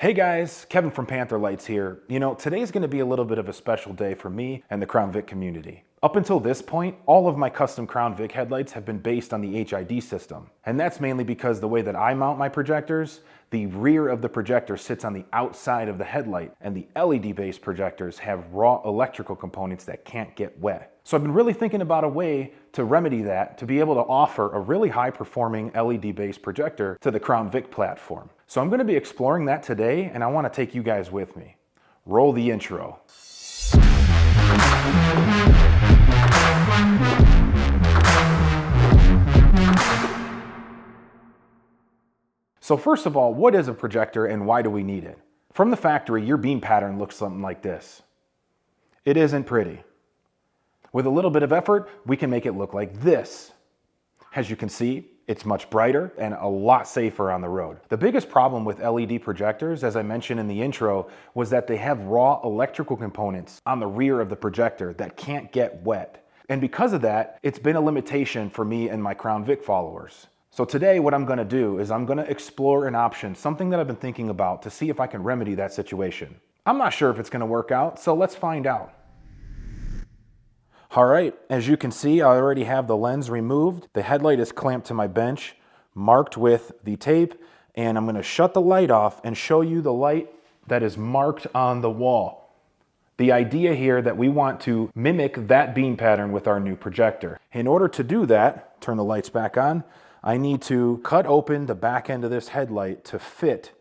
Hey guys, Kevin from Panther Lights here. Today's going to be a little bit of a special day for me and the Crown Vic community. Up until this point, all of my custom Crown Vic headlights have been based on the HID system. And that's mainly because the way that I mount my projectors, the rear of the projector sits on the outside of the headlight, and the LED-based projectors have raw electrical components that can't get wet. So I've been really thinking about a way to remedy that, to be able to offer a really high-performing LED-based projector to the Crown Vic platform. So I'm going to be exploring that today, and I want to take you guys with me. Roll the intro. So first of all, what is a projector and why do we need it? From the factory, your beam pattern looks something like this. It isn't pretty. With a little bit of effort, we can make it look like this. As you can see, it's much brighter and a lot safer on the road. The biggest problem with LED projectors, as I mentioned in the intro, was that they have raw electrical components on the rear of the projector that can't get wet. And because of that, it's been a limitation for me and my Crown Vic followers. So today what I'm gonna do is I'm gonna explore an option, something that I've been thinking about to see if I can remedy that situation. I'm not sure if it's gonna work out, so let's find out. All right, as you can see, I already have the lens removed. The headlight is clamped to my bench, marked with the tape, and I'm gonna shut the light off and show you the light that is marked on the wall. The idea here that we want to mimic that beam pattern with our new projector. In order to do that, turn the lights back on, I need to cut open the back end of this headlight to fit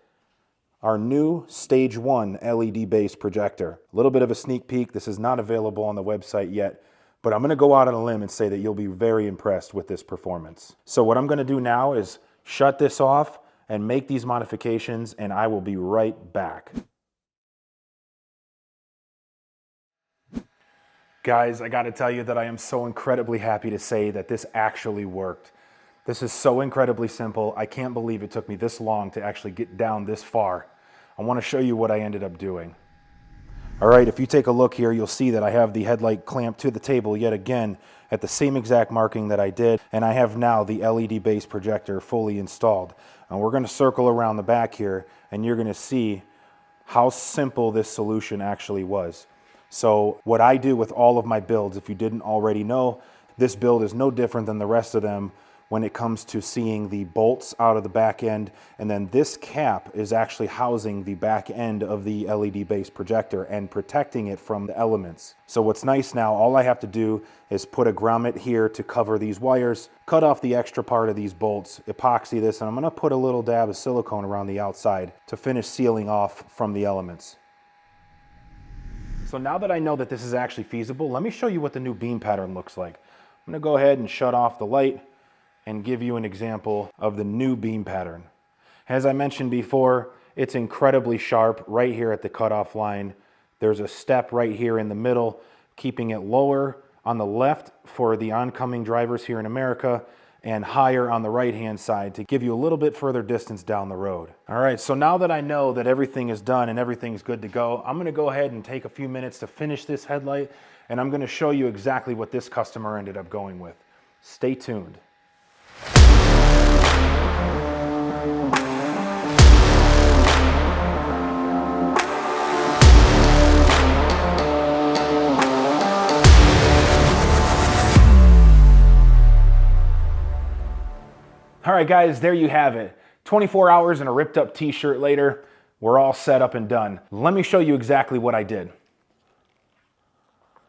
our new Stage 1 LED-based projector. A little bit of a sneak peek. This is not available on the website yet, but I'm gonna go out on a limb and say that you'll be very impressed with this performance. So what I'm gonna do now is shut this off and make these modifications, and I will be right back. Guys, I gotta tell you that I am so incredibly happy to say that this actually worked. This is so incredibly simple. I can't believe it took me this long to actually get down this far. I wanna show you what I ended up doing. All right, if you take a look here, you'll see that I have the headlight clamped to the table yet again at the same exact marking that I did, and I have now the LED-based projector fully installed. And we're gonna circle around the back here, and you're gonna see how simple this solution actually was. So what I do with all of my builds, if you didn't already know, this build is no different than the rest of them when it comes to seeing the bolts out of the back end, and then this cap is actually housing the back end of the LED-based projector and protecting it from the elements. So what's nice now, all I have to do is put a grommet here to cover these wires, cut off the extra part of these bolts, epoxy this, and I'm gonna put a little dab of silicone around the outside to finish sealing off from the elements. So now that I know that this is actually feasible, let me show you what the new beam pattern looks like. I'm gonna go ahead and shut off the light and give you an example of the new beam pattern. As I mentioned before, it's incredibly sharp right here at the cutoff line. There's a step right here in the middle, keeping it lower on the left for the oncoming drivers here in America, and higher on the right-hand side to give you a little bit further distance down the road. All right, so now that I know that everything is done and everything's good to go, I'm gonna go ahead and take a few minutes to finish this headlight, and I'm gonna show you exactly what this customer ended up going with. Stay tuned. All right, guys, there you have it. 24 hours and a ripped up t-shirt later, we're all set up and done. Let me show you exactly what I did.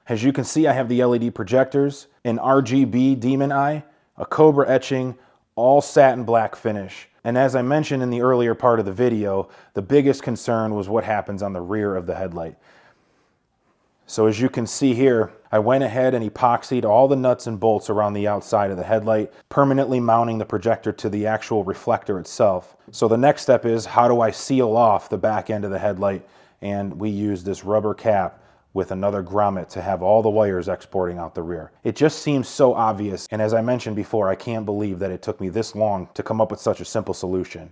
As you can see, I have the LED projectors, an RGB demon eye, a cobra etching, all satin black finish. And as I mentioned in the earlier part of the video, the biggest concern was what happens on the rear of the headlight. So as you can see here, I went ahead and epoxied all the nuts and bolts around the outside of the headlight, permanently mounting the projector to the actual reflector itself. So the next step is, how do I seal off the back end of the headlight? And we use this rubber cap with another grommet to have all the wires exporting out the rear. It just seems so obvious, and as I mentioned before, I can't believe that it took me this long to come up with such a simple solution.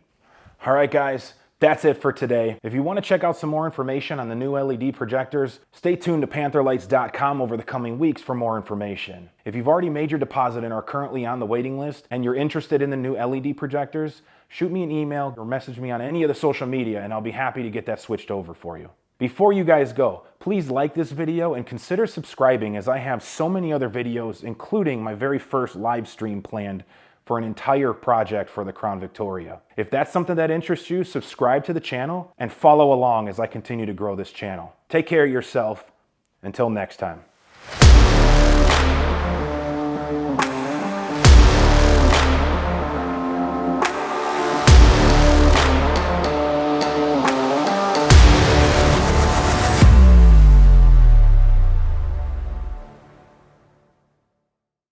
All right, guys, that's it for today. If you want to check out some more information on the new LED projectors, stay tuned to pantherlights.com over the coming weeks for more information. If you've already made your deposit and are currently on the waiting list and you're interested in the new LED projectors, shoot me an email or message me on any of the social media and I'll be happy to get that switched over for you. Before you guys go, please like this video and consider subscribing, as I have so many other videos, including my very first live stream planned for an entire project for the Crown Victoria. If that's something that interests you, subscribe to the channel and follow along as I continue to grow this channel. Take care of yourself. Until next time.